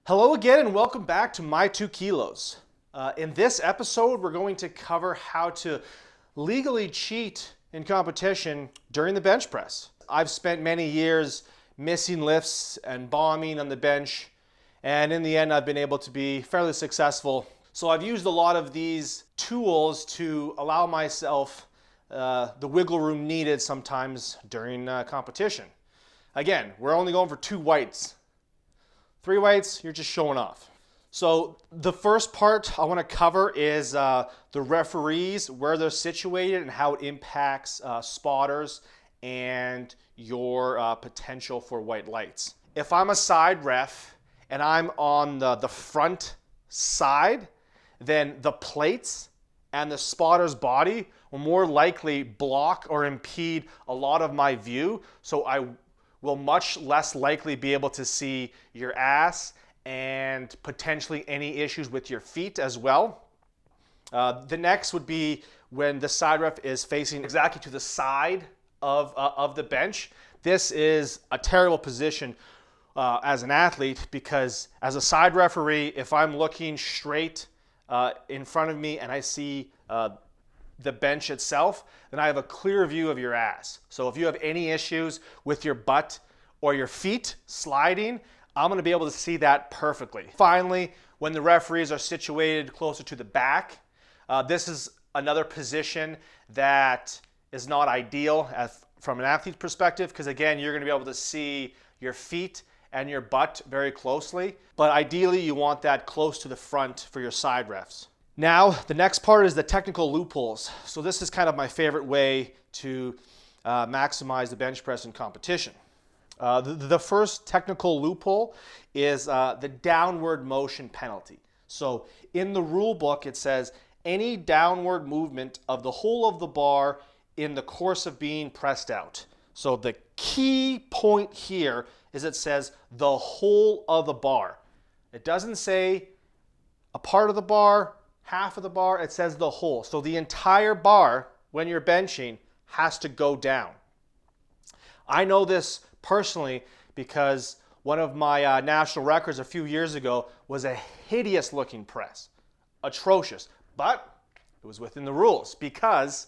Hello again and welcome back to My 2 Kilos. In this episode, we're going to cover how to legally cheat in competition during the bench press. I've spent many years missing lifts and bombing on the bench, and in the end, I've been able to be fairly successful. So I've used a lot of these tools to allow myself the wiggle room needed sometimes during competition. Again, we're only going for 2 weights. 3 weights, you're just showing off. So the first part I want to cover is the referees, where they're situated and how it impacts spotters and your potential for white lights. If I'm a side ref and I'm on the front side, then the plates and the spotter's body will more likely block or impede a lot of my view. So I will much less likely be able to see your ass and potentially any issues with your feet as well. The next would be when the side ref is facing exactly to the side of the bench. This is a terrible position as an athlete, because as a side referee, if I'm looking straight in front of me and I see the bench itself, then I have a clear view of your ass. So if you have any issues with your butt or your feet sliding, I'm going to be able to see that perfectly. Finally, when the referees are situated closer to the back, this is another position that is not ideal from an athlete's perspective, because again, you're going to be able to see your feet and your butt very closely, but ideally you want that close to the front for your side refs. Now, the next part is the technical loopholes. So this is kind of my favorite way to maximize the bench press in competition. The first technical loophole is the downward motion penalty. So in the rule book, it says any downward movement of the whole of the bar in the course of being pressed out. So the key point here is it says the whole of the bar. It doesn't say a part of the bar, half of the bar, it says the whole. So the entire bar, when you're benching, has to go down. I know this personally because one of my national records a few years ago was a hideous looking press. Atrocious. But it was within the rules because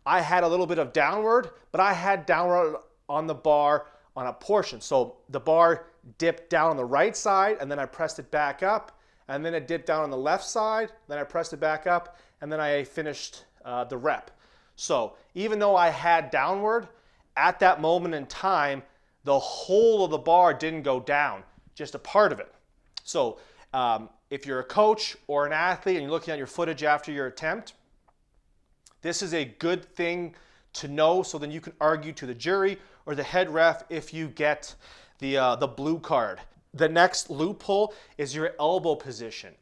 I had a little bit of downward, but I had downward on the bar on a portion. So the bar dipped down on the right side and then I pressed it back up. And then it dipped down on the left side, then I pressed it back up, and then I finished the rep. So even though I had downward, at that moment in time, the whole of the bar didn't go down, just a part of it. So if you're a coach or an athlete and you're looking at your footage after your attempt, this is a good thing to know, so then you can argue to the jury or the head ref if you get the blue card. The next loophole is your elbow position.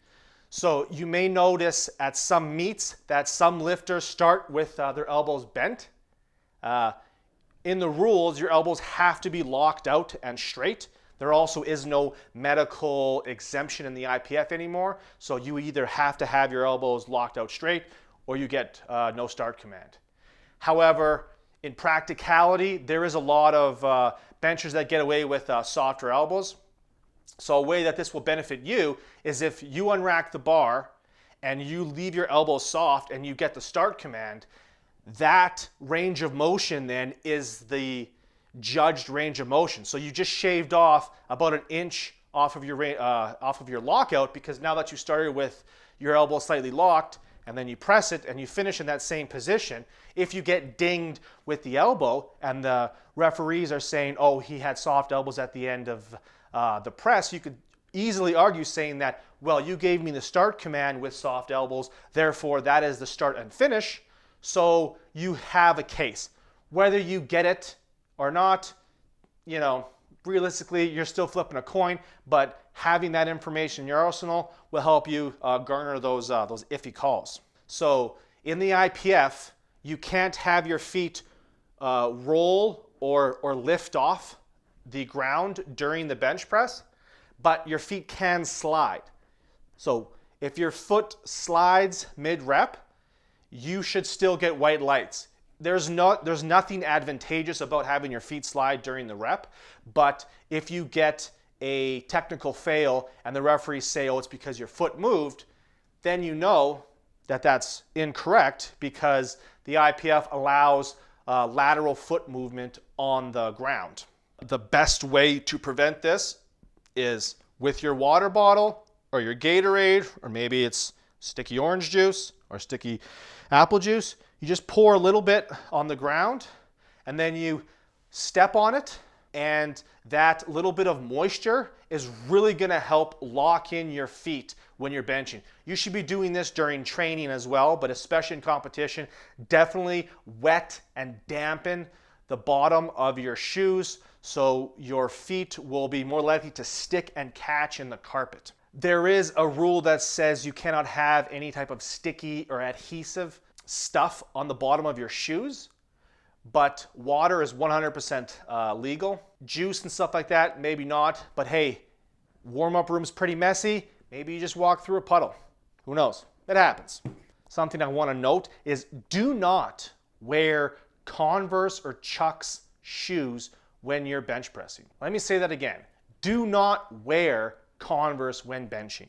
So you may notice at some meets that some lifters start with their elbows bent. In the rules, your elbows have to be locked out and straight. There also is no medical exemption in the IPF anymore. So you either have to have your elbows locked out straight or you get no start command. However, in practicality, there is a lot of benchers that get away with softer elbows. So a way that this will benefit you is if you unrack the bar and you leave your elbows soft and you get the start command, that range of motion then is the judged range of motion. So you just shaved off about an inch off of your lockout, because now that you started with your elbow slightly locked and then you press it and you finish in that same position, if you get dinged with the elbow and the referees are saying, oh, he had soft elbows at the end of the press, you could easily argue saying that, well, you gave me the start command with soft elbows, therefore that is the start and finish, so you have a case. Whether you get it or not, you know, realistically, you're still flipping a coin, but having that information in your arsenal will help you garner those iffy calls. So in the IPF, you can't have your feet roll or lift off the ground during the bench press, but your feet can slide. So if your foot slides mid-rep, you should still get white lights. There's nothing advantageous about having your feet slide during the rep, but if you get a technical fail and the referees say, oh, it's because your foot moved, then you know that that's incorrect because the IPF allows lateral foot movement on the ground. The best way to prevent this is with your water bottle or your Gatorade, or maybe it's sticky orange juice or sticky apple juice. You just pour a little bit on the ground and then you step on it, and that little bit of moisture is really going to help lock in your feet when you're benching. You should be doing this during training as well, but especially in competition, definitely wet and dampen the bottom of your shoes so your feet will be more likely to stick and catch in the carpet. There is a rule that says you cannot have any type of sticky or adhesive stuff on the bottom of your shoes, but water is 100% legal. Juice and stuff like that, maybe not, but hey, warm-up room's pretty messy. Maybe you just walk through a puddle. Who knows? It happens. Something I want to note is do not wear Converse or Chucks shoes when you're bench pressing. Let me say that again. Do not wear Converse when benching.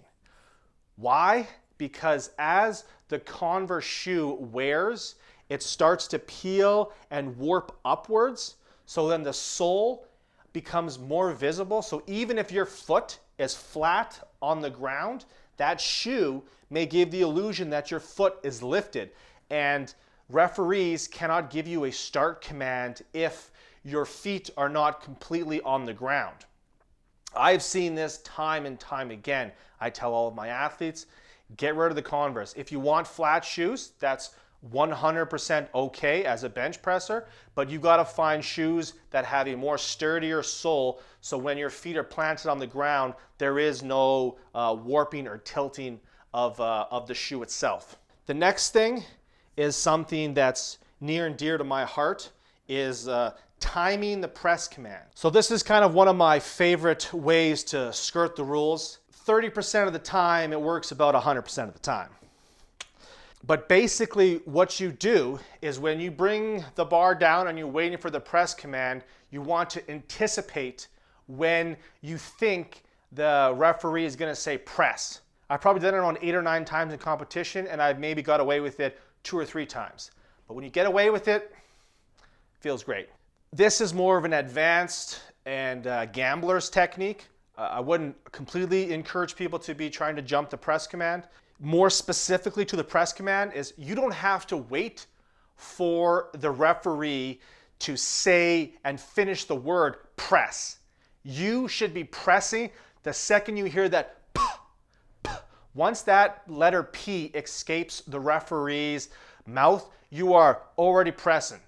Why? Because as the Converse shoe wears, it starts to peel and warp upwards, so then the sole becomes more visible. So even if your foot is flat on the ground, that shoe may give the illusion that your foot is lifted, and referees cannot give you a start command if your feet are not completely on the ground. I've seen this time and time again. I tell all of my athletes, get rid of the Converse. If you want flat shoes, that's 100% okay as a bench presser, but you got to find shoes that have a more sturdier sole, so when your feet are planted on the ground, there is no warping or tilting of the shoe itself. The next thing is something that's near and dear to my heart, is timing the press command. So this is kind of one of my favorite ways to skirt the rules. 30% of the time, it works about 100% of the time. But basically what you do is when you bring the bar down and you're waiting for the press command, you want to anticipate when you think the referee is going to say press. I've probably done it around 8 or 9 times in competition, and I've maybe got away with it 2 or 3 times. But when you get away with it, it feels great. This is more of an advanced and gambler's technique. I wouldn't completely encourage people to be trying to jump the press command. More specifically to the press command is you don't have to wait for the referee to say and finish the word press. You should be pressing the second you hear that p, p. Once that letter P escapes the referee's mouth, you are already pressing.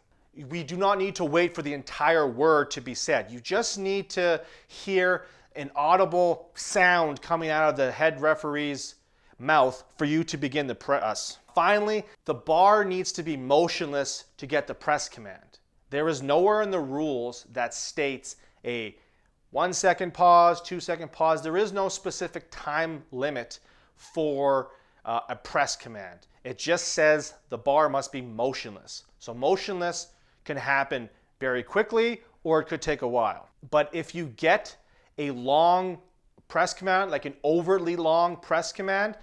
We do not need to wait for the entire word to be said. You just need to hear an audible sound coming out of the head referee's mouth for you to begin the press. Finally, the bar needs to be motionless to get the press command. There is nowhere in the rules that states a 1 second pause, 2 second pause. There is no specific time limit for a press command. It just says the bar must be motionless. So motionless can happen very quickly or it could take a while. But if you get a long press command, like an overtly long press command,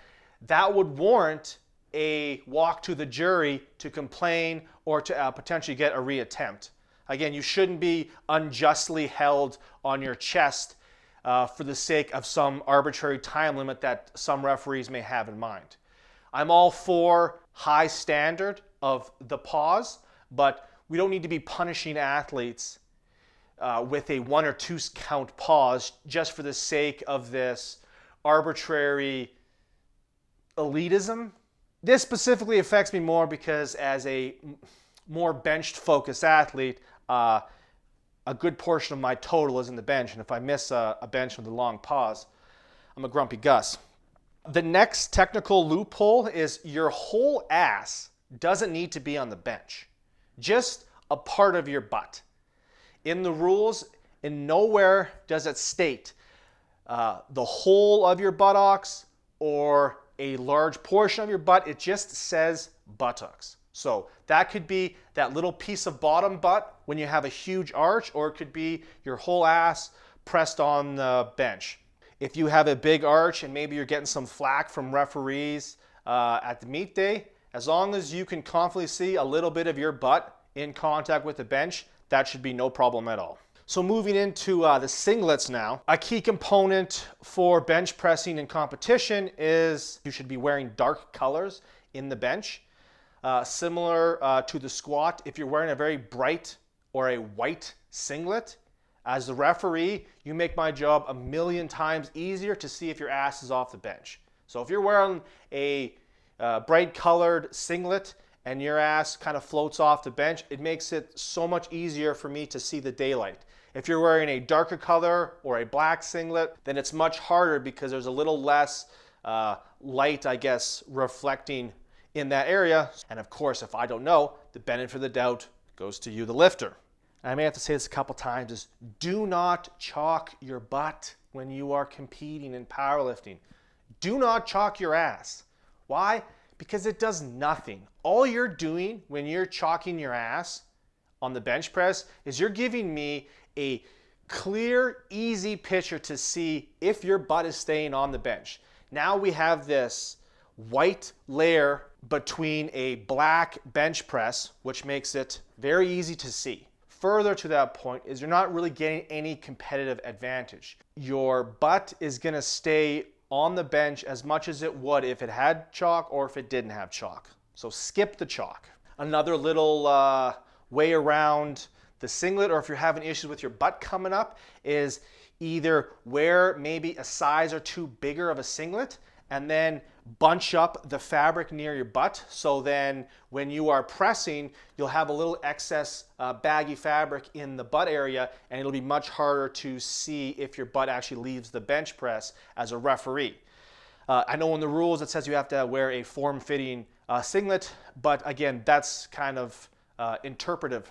that would warrant a walk to the jury to complain or to potentially get a reattempt. Again, you shouldn't be unjustly held on your chest for the sake of some arbitrary time limit that some referees may have in mind. I'm all for high standard of the pause, but we don't need to be punishing athletes with a 1 or 2 count pause just for the sake of this arbitrary elitism. This specifically affects me more because as a more benched focused athlete, a good portion of my total is in the bench, and if I miss a bench with a long pause, I'm a grumpy Gus. The next technical loophole is your whole ass doesn't need to be on the bench, just a part of your butt. In the rules, in nowhere does it state the whole of your buttocks or a large portion of your butt. It just says buttocks. So that could be that little piece of bottom butt when you have a huge arch, or it could be your whole ass pressed on the bench. If you have a big arch and maybe you're getting some flack from referees at the meet day, as long as you can confidently see a little bit of your butt in contact with the bench, that should be no problem at all. So moving into the singlets now, a key component for bench pressing in competition is you should be wearing dark colors in the bench. Similar to the squat, if you're wearing a very bright or a white singlet, as the referee, you make my job a million times easier to see if your ass is off the bench. So if you're wearing a bright colored singlet and your ass kind of floats off the bench, it makes it so much easier for me to see the daylight. If you're wearing a darker color or a black singlet, then it's much harder because there's a little less light, I guess, reflecting in that area. And of course, if I don't know, the benefit of the doubt goes to you, the lifter. And I may have to say this a couple times, is do not chalk your butt when you are competing in powerlifting. Do not chalk your ass. Why? Because it does nothing. All you're doing when you're chalking your ass on the bench press is you're giving me a clear, easy picture to see if your butt is staying on the bench. Now we have this white layer between a black bench press, which makes it very easy to see. Further to that point is you're not really getting any competitive advantage. Your butt is gonna stay on the bench as much as it would if it had chalk or if it didn't have chalk. So skip the chalk. Another little way around the singlet, or if you're having issues with your butt coming up, is either wear maybe a size or two bigger of a singlet and then bunch up the fabric near your butt, so then when you are pressing, you'll have a little excess baggy fabric in the butt area, and it'll be much harder to see if your butt actually leaves the bench press as a referee. I know in the rules it says you have to wear a form-fitting singlet, but again, that's kind of interpretive.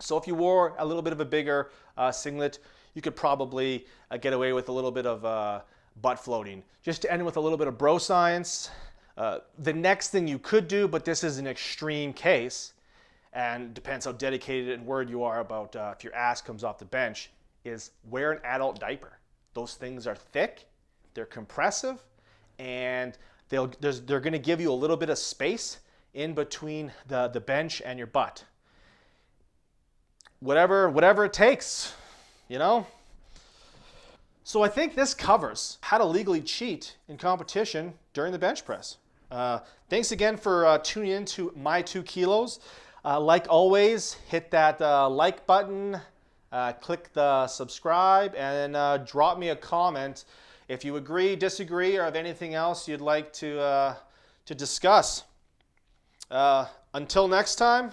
So if you wore a little bit of a bigger singlet, you could probably get away with a little bit of butt floating. Just to end with a little bit of bro science, the next thing you could do, but this is an extreme case, and depends how dedicated and worried you are about if your ass comes off the bench, is wear an adult diaper. Those things are thick, they're compressive, and they're going to give you a little bit of space in between the bench and your butt. Whatever it takes, you know? So I think this covers how to legally cheat in competition during the bench press. Thanks again for tuning in to My 2 Kilos. Like always, hit that like button, click the subscribe, and drop me a comment if you agree, disagree, or have anything else you'd like to discuss. Until next time.